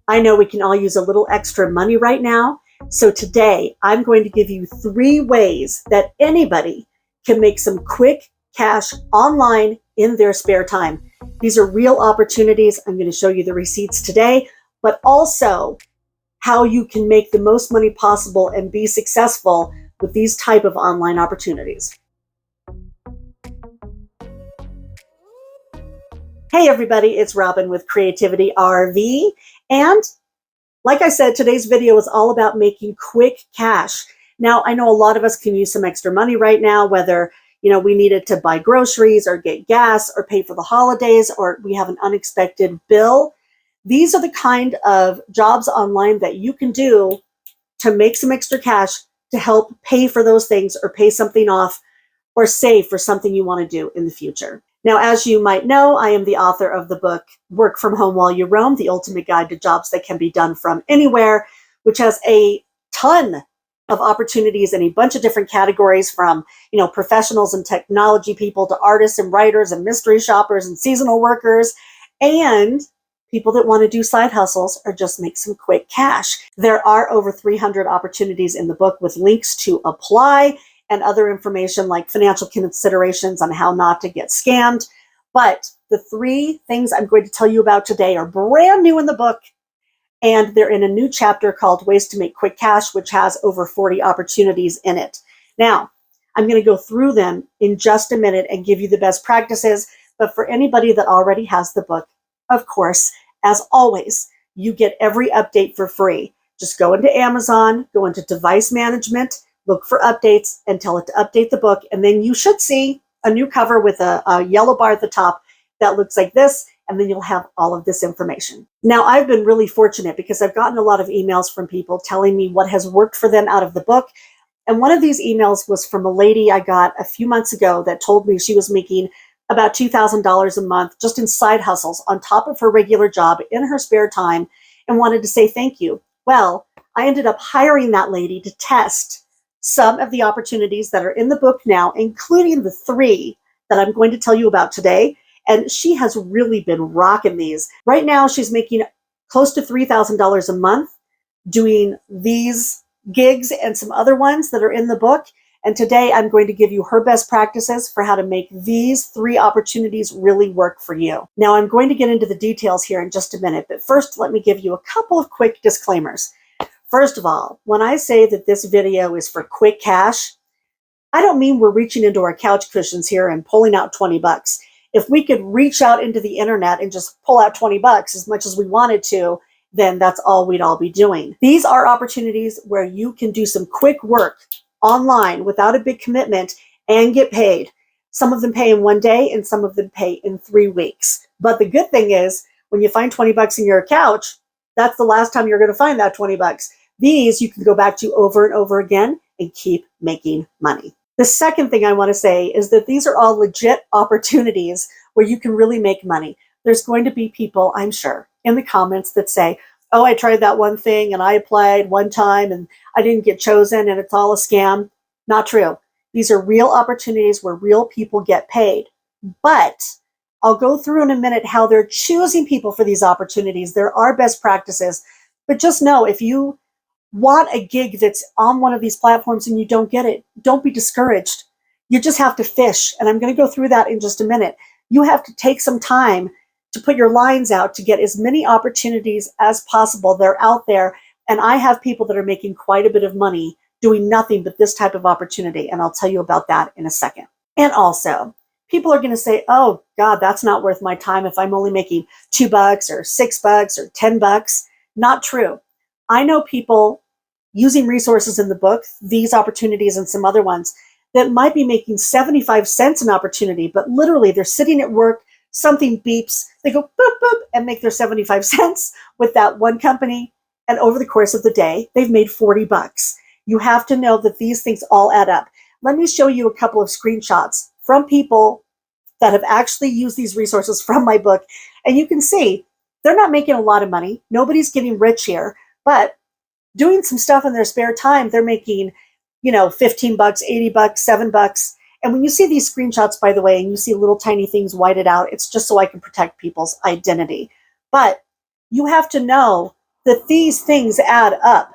I know we can all use a little extra money right now. So today I'm going to give you 3 ways that anybody can make some quick cash online in their spare time. These are real opportunities. I'm going to show you the receipts today, but also how you can make the most money possible and be successful with these type of online opportunities. Hey everybody, it's Robin with Creativity RV, and like I said, today's video is all about making quick cash. Now, I know a lot of us can use some extra money right now, whether we need it to buy groceries or get gas or pay for the holidays, or we have an unexpected bill. These are the kind of jobs online that you can do to make some extra cash to help pay for those things or pay something off or save for something you want to do in the future. Now, as you might know, I am the author of the book, Work From Home While You Roam, The Ultimate Guide to Jobs That Can Be Done From Anywhere, which has a ton of opportunities in a bunch of different categories, from professionals and technology people to artists and writers and mystery shoppers and seasonal workers and people that want to do side hustles or just make some quick cash. There are over 300 opportunities in the book with links to apply and other information like financial considerations on how not to get scammed. But the 3 things I'm going to tell you about today are brand new in the book, and they're in a new chapter called Ways to Make Quick Cash, which has over 40 opportunities in it. Now, I'm going to go through them in just a minute and give you the best practices. But for anybody that already has the book, of course, as always, you get every update for free. Just go into Amazon, go into device management, look for updates and tell it to update the book. And then you should see a new cover with a yellow bar at the top that looks like this. And then you'll have all of this information. Now, I've been really fortunate because I've gotten a lot of emails from people telling me what has worked for them out of the book. And one of these emails was from a lady I got a few months ago that told me she was making about $2,000 a month just in side hustles on top of her regular job in her spare time and wanted to say thank you. Well, I ended up hiring that lady to test some of the opportunities that are in the book now, including the 3 that I'm going to tell you about today. And she has really been rocking these. Right now, she's making close to $3,000 a month doing these gigs and some other ones that are in the book. And today I'm going to give you her best practices for how to make these 3 opportunities really work for you. Now, I'm going to get into the details here in just a minute, but first let me give you a couple of quick disclaimers. First of all, when I say that this video is for quick cash, I don't mean we're reaching into our couch cushions here and pulling out 20 bucks. If we could reach out into the internet and just pull out 20 bucks as much as we wanted to, then that's all we'd all be doing. These are opportunities where you can do some quick work online without a big commitment and get paid. Some of them pay in 1 day and some of them pay in 3 weeks. But the good thing is when you find 20 bucks in your couch, that's the last time you're going to find that 20 bucks. These you can go back to over and over again and keep making money. The second thing I want to say is that these are all legit opportunities where you can really make money. There's going to be people, I'm sure, in the comments that say, oh, I tried that one thing and I applied one time and I didn't get chosen and it's all a scam. Not true. These are real opportunities where real people get paid. But I'll go through in a minute how they're choosing people for these opportunities. There are best practices, but just know if you want a gig that's on one of these platforms and you don't get it, don't be discouraged. You just have to fish. And I'm going to go through that in just a minute. You have to take some time to put your lines out to get as many opportunities as possible. They're out there. And I have people that are making quite a bit of money doing nothing but this type of opportunity. And I'll tell you about that in a second. And also, people are going to say, oh God, that's not worth my time if I'm only making $2 or $6 or $10. Not true. I know people using resources in the book, these opportunities and some other ones, that might be making 75 cents an opportunity, but literally they're sitting at work, something beeps, they go boop, boop, and make their 75 cents with that one company. And over the course of the day, they've made 40 bucks. You have to know that these things all add up. Let me show you a couple of screenshots from people that have actually used these resources from my book. And you can see they're not making a lot of money. Nobody's getting rich here. But doing some stuff in their spare time, they're making, 15 bucks, 80 bucks, $7. And when you see these screenshots, by the way, and you see little tiny things whited out, it's just so I can protect people's identity. But you have to know that these things add up.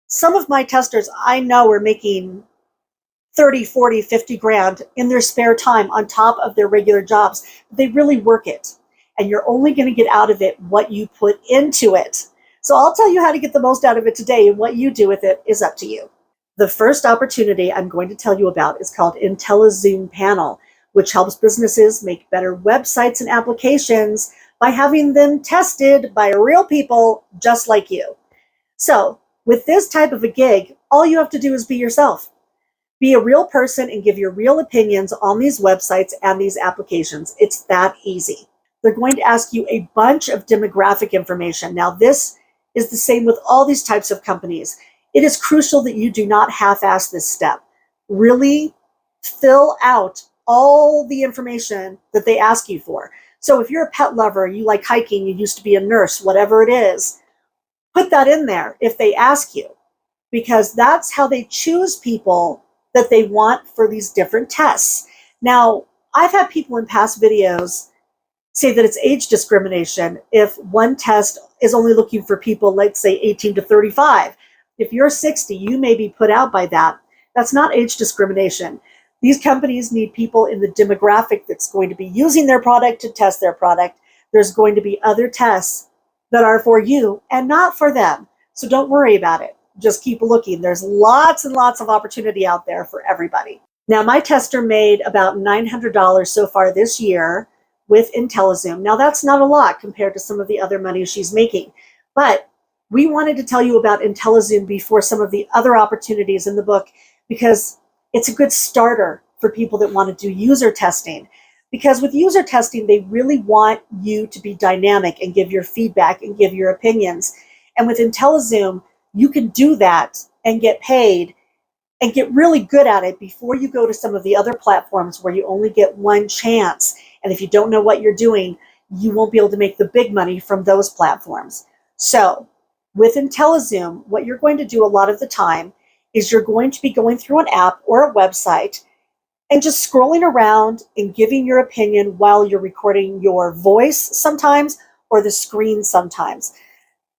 Some of my testers I know are making 30, 40, 50 grand in their spare time on top of their regular jobs. They really work it. And you're only going to get out of it what you put into it. So I'll tell you how to get the most out of it today, and what you do with it is up to you. The first opportunity I'm going to tell you about is called IntelliZoom Panel, which helps businesses make better websites and applications by having them tested by real people just like you. So with this type of a gig, all you have to do is be yourself. Be a real person and give your real opinions on these websites and these applications. It's that easy. They're going to ask you a bunch of demographic information. Now, this is the same with all these types of companies. It is crucial that you do not half-ass this step. Really fill out all the information that they ask you for. So if you're a pet lover, you like hiking, you used to be a nurse, whatever it is, put that in there if they ask you, because that's how they choose people that they want for these different tests. Now, I've had people in past videos say that it's age discrimination if one test is only looking for people, let's say 18 to 35. If you're 60, you may be put out by that. That's not age discrimination. These companies need people in the demographic that's going to be using their product to test their product. There's going to be other tests that are for you and not for them. So don't worry about it. Just keep looking. There's lots and lots of opportunity out there for everybody. Now, my tester made about $900 so far this year with IntelliZoom. Now, that's not a lot compared to some of the other money she's making, but we wanted to tell you about IntelliZoom before some of the other opportunities in the book, because it's a good starter for people that want to do user testing. Because with user testing, they really want you to be dynamic and give your feedback and give your opinions. And with IntelliZoom, you can do that and get paid and get really good at it before you go to some of the other platforms where you only get one chance. And if you don't know what you're doing, you won't be able to make the big money from those platforms. So with IntelliZoom, what you're going to do a lot of the time is you're going to be going through an app or a website and just scrolling around and giving your opinion while you're recording your voice sometimes, or the screen sometimes.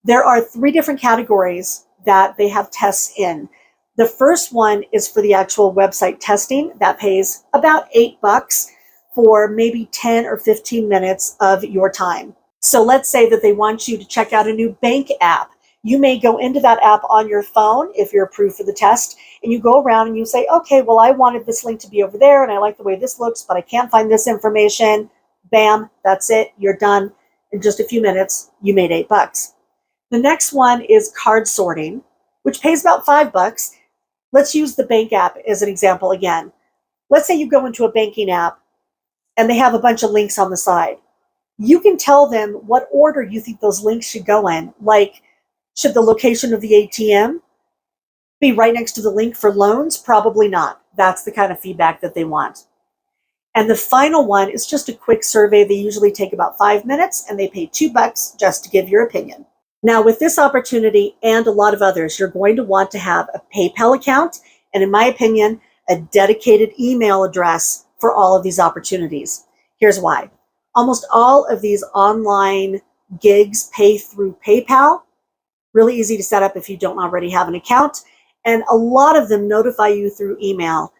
There are 3 different categories that they have tests in. The first one is for the actual website testing. That pays about $8 for maybe 10 or 15 minutes of your time. So let's say that they want you to check out a new bank app. You may go into that app on your phone if you're approved for the test, and you go around and you say, okay, well, I wanted this link to be over there and I like the way this looks, but I can't find this information. Bam, that's it. You're done. In just a few minutes, you made $8. The next one is card sorting, which pays about $5. Let's use the bank app as an example again. Let's say you go into a banking app and they have a bunch of links on the side. You can tell them what order you think those links should go in. Like, should the location of the ATM be right next to the link for loans? Probably not. That's the kind of feedback that they want. And the final one is just a quick survey. They usually take about 5 minutes and they pay $2 just to give your opinion. Now, with this opportunity and a lot of others, you're going to want to have a PayPal account and, in my opinion, a dedicated email address for all of these opportunities. Here's why. Almost all of these online gigs pay through PayPal. Really easy to set up if you don't already have an account. And a lot of them notify you through email.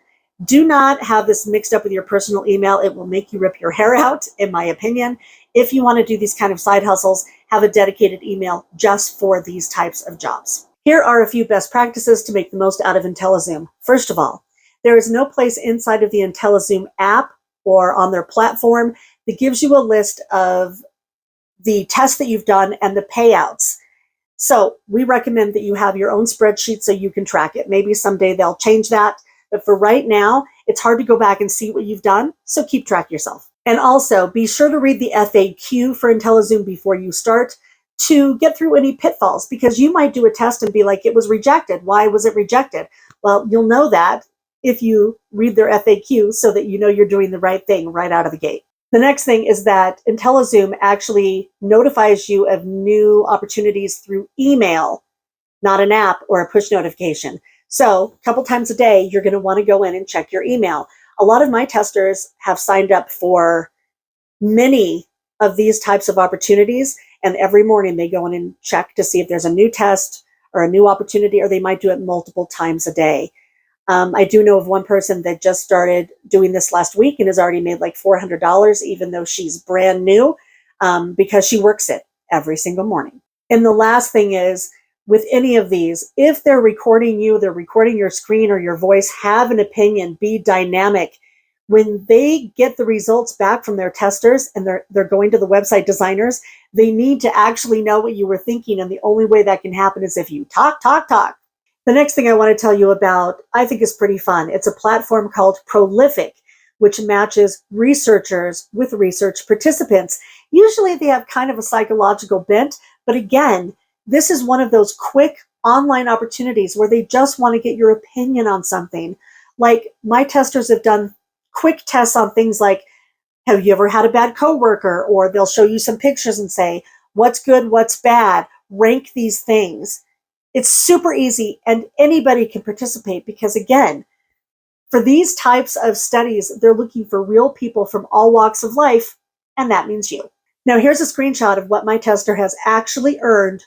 Do not have this mixed up with your personal email. It will make you rip your hair out, in my opinion. If you want to do these kind of side hustles, have a dedicated email just for these types of jobs. Here are a few best practices to make the most out of IntelliZoom. First of all, there is no place inside of the IntelliZoom app or on their platform that gives you a list of the tests that you've done and the payouts. So we recommend that you have your own spreadsheet so you can track it. Maybe someday they'll change that. But for right now, it's hard to go back and see what you've done. So keep track yourself. And also be sure to read the FAQ for IntelliZoom before you start to get through any pitfalls, because you might do a test and be like, it was rejected. Why was it rejected? Well, you'll know that if you read their FAQ so that you know you're doing the right thing right out of the gate. The next thing is that IntelliZoom actually notifies you of new opportunities through email, not an app or a push notification. So a couple times a day, you're going to want to go in and check your email. A lot of my testers have signed up for many of these types of opportunities, And every morning they go in and check to see if there's a new test or a new opportunity, or they might do it multiple times a day. I do know of one person that just started doing this last week and has already made like $400, even though she's brand new, because she works it every single morning. And the last thing is, with any of these, if they're recording you, they're recording your screen or your voice, have an opinion, be dynamic. When they get the results back from their testers and they're going to the website designers, they need to actually know what you were thinking. And the only way that can happen is if you talk. The next thing I want to tell you about, I think is pretty fun. It's a platform called Prolific, which matches researchers with research participants. Usually they have kind of a psychological bent, but again, this is one of those quick online opportunities where they just want to get your opinion on something. Like, my testers have done quick tests on things like, have you ever had a bad coworker? Or they'll show you some pictures and say, what's good, what's bad, rank these things. It's super easy and anybody can participate because, again, for these types of studies, they're looking for real people from all walks of life, and that means you. Now, here's a screenshot of what my tester has actually earned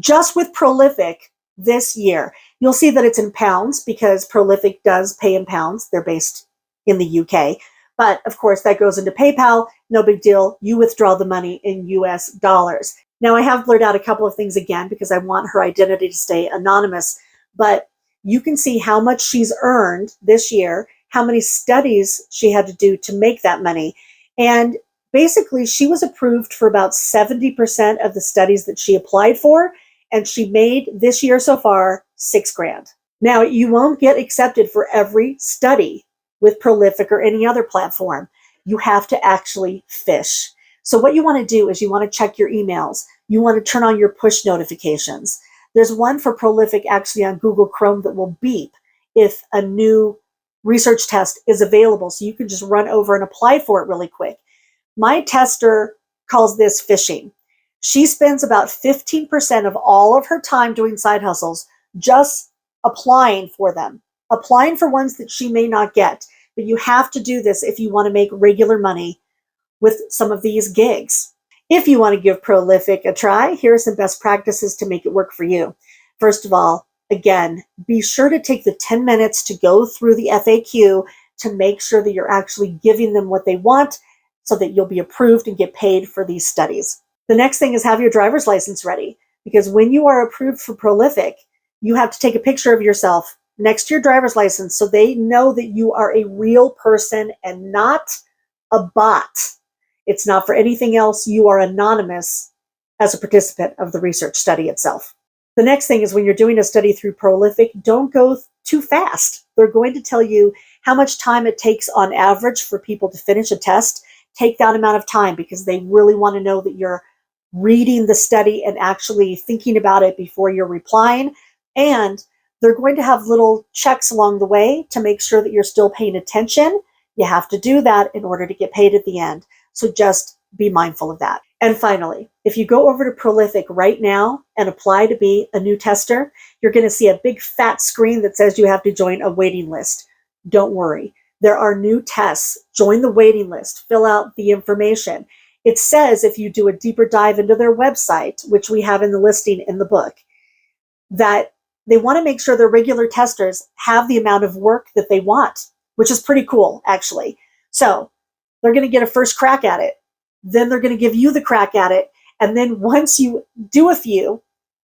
just with Prolific this year. You'll see that it's in pounds because Prolific does pay in pounds. They're based in the UK. But of course, that goes into PayPal. No big deal. You withdraw the money in US dollars. Now, I have blurred out a couple of things again because I want her identity to stay anonymous, but you can see how much she's earned this year, how many studies she had to do to make that money. And basically, she was approved for about 70% of the studies that she applied for, and she made this year so far $6,000. Now, you won't get accepted for every study with Prolific or any other platform. You have to actually fish. So what you want to do is you want to check your emails. You want to turn on your push notifications. There's one for Prolific actually on Google Chrome that will beep if a new research test is available. So you can just run over and apply for it really quick. My tester calls this fishing. She spends about 15% of all of her time doing side hustles just applying for them, applying for ones that she may not get. But you have to do this if you want to make regular money with some of these gigs. If you want to give Prolific a try, here are some best practices to make it work for you. First of all, again, be sure to take the 10 minutes to go through the FAQ to make sure that you're actually giving them what they want so that you'll be approved and get paid for these studies. The next thing is have your driver's license ready, because when you are approved for Prolific, you have to take a picture of yourself next to your driver's license so they know that you are a real person and not a bot. It's not for anything else. You are anonymous as a participant of the research study itself. The next thing is when you're doing a study through Prolific, don't go too fast. They're going to tell you how much time it takes on average for people to finish a test. Take that amount of time because they really want to know that you're reading the study and actually thinking about it before you're replying. And they're going to have little checks along the way to make sure that you're still paying attention. You have to do that in order to get paid at the end. So just be mindful of that. And finally, if you go over to Prolific right now and apply to be a new tester, you're going to see a big fat screen that says you have to join a waiting list. Don't worry. There are new tests. Join the waiting list. Fill out the information. It says if you do a deeper dive into their website, which we have in the listing in the book, that they want to make sure their regular testers have the amount of work that they want, which is pretty cool, actually. So they're going to get a first crack at it. Then they're going to give you the crack at it. And then once you do a few,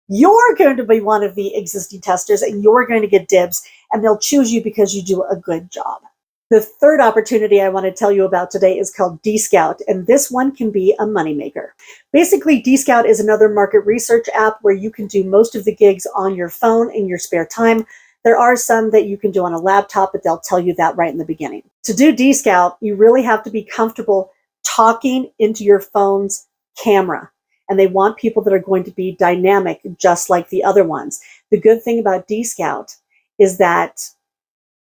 you're going to be one of the existing testers and you're going to get dibs, and they'll choose you because you do a good job. The third opportunity I want to tell you about today is called DScout, and this one can be a moneymaker. Basically, DScout is another market research app where you can do most of the gigs on your phone in your spare time. There are some that you can do on a laptop, but they'll tell you that right in the beginning. To do DScout, you really have to be comfortable talking into your phone's camera, and they want people that are going to be dynamic just like the other ones. The good thing about DScout is that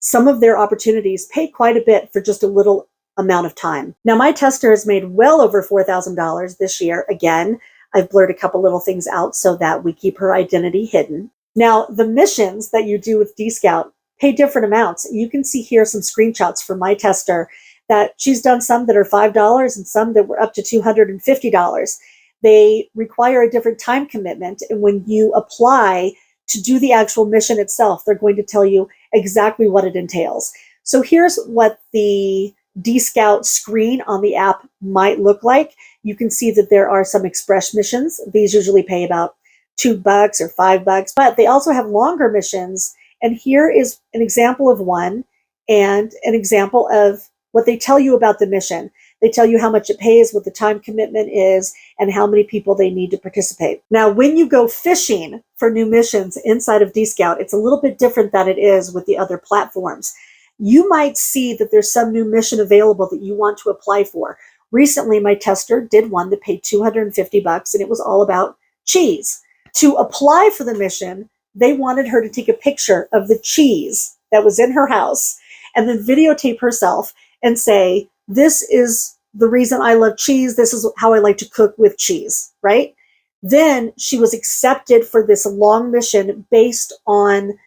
some of their opportunities pay quite a bit for just a little amount of time. Now, my tester has made well over $4,000 this year. Again, I've blurred a couple little things out so that we keep her identity hidden. Now, the missions that you do with DScout pay different amounts. You can see here some screenshots from my tester that she's done some that are $5 and some that were up to $250. they require a different time commitment. And when you apply to do the actual mission itself, they're going to tell you exactly what it entails. So here's what the DScout screen on the app might look like. You can see that there are some express missions. These usually pay about $2 or $5, but they also have longer missions. And here is an example of one and an example of what they tell you about the mission. They tell you how much it pays, what the time commitment is, and how many people they need to participate. Now, when you go fishing for new missions inside of DScout, it's a little bit different than it is with the other platforms. You might see that there's some new mission available that you want to apply for. Recently, my tester did one that paid $250, and it was all about cheese. To apply for the mission, they wanted her to take a picture of the cheese that was in her house and then videotape herself and say, this is the reason I love cheese. This is how I like to cook with cheese, right? Then she was accepted for this long mission based on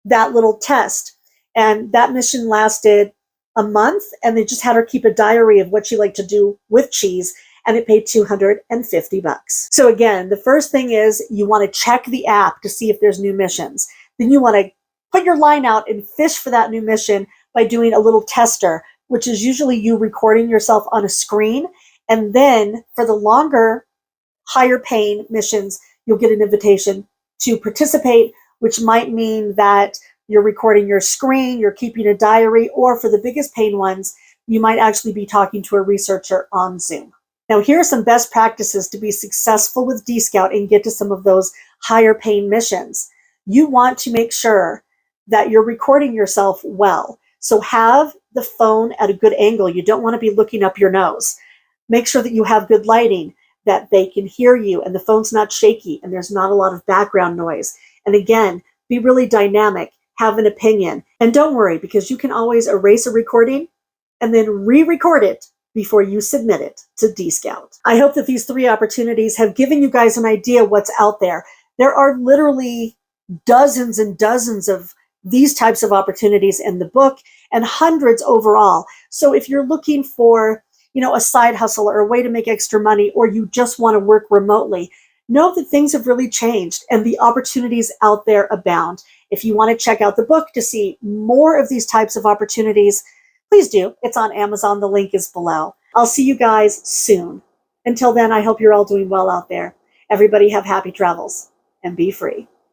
that little test. And that mission lasted a month, and they just had her keep a diary of what she liked to do with cheese, and it paid $250. So again, the first thing is you want to check the app to see if there's new missions. Then you want to put your line out and fish for that new mission by doing a little tester, which is usually you recording yourself on a screen. And then for the longer, higher paying missions, you'll get an invitation to participate, which might mean that you're recording your screen, you're keeping a diary, or for the biggest paying ones, you might actually be talking to a researcher on Zoom. Now, here are some best practices to be successful with DScout and get to some of those higher paying missions. You want to make sure that you're recording yourself well. So have the phone at a good angle. You don't want to be looking up your nose. Make sure that you have good lighting, that they can hear you and the phone's not shaky and there's not a lot of background noise. And again, be really dynamic, have an opinion. And don't worry, because you can always erase a recording and then re-record it before you submit it to DScout. I hope that these 3 opportunities have given you guys an idea what's out there. There are literally dozens and dozens of these types of opportunities in the book and hundreds overall. So if you're looking for, a side hustle or a way to make extra money, or you just want to work remotely, know that things have really changed and the opportunities out there abound. If you want to check out the book to see more of these types of opportunities, please do. It's on Amazon. The link is below. I'll see you guys soon. Until then, I hope you're all doing well out there. Everybody have happy travels and be free.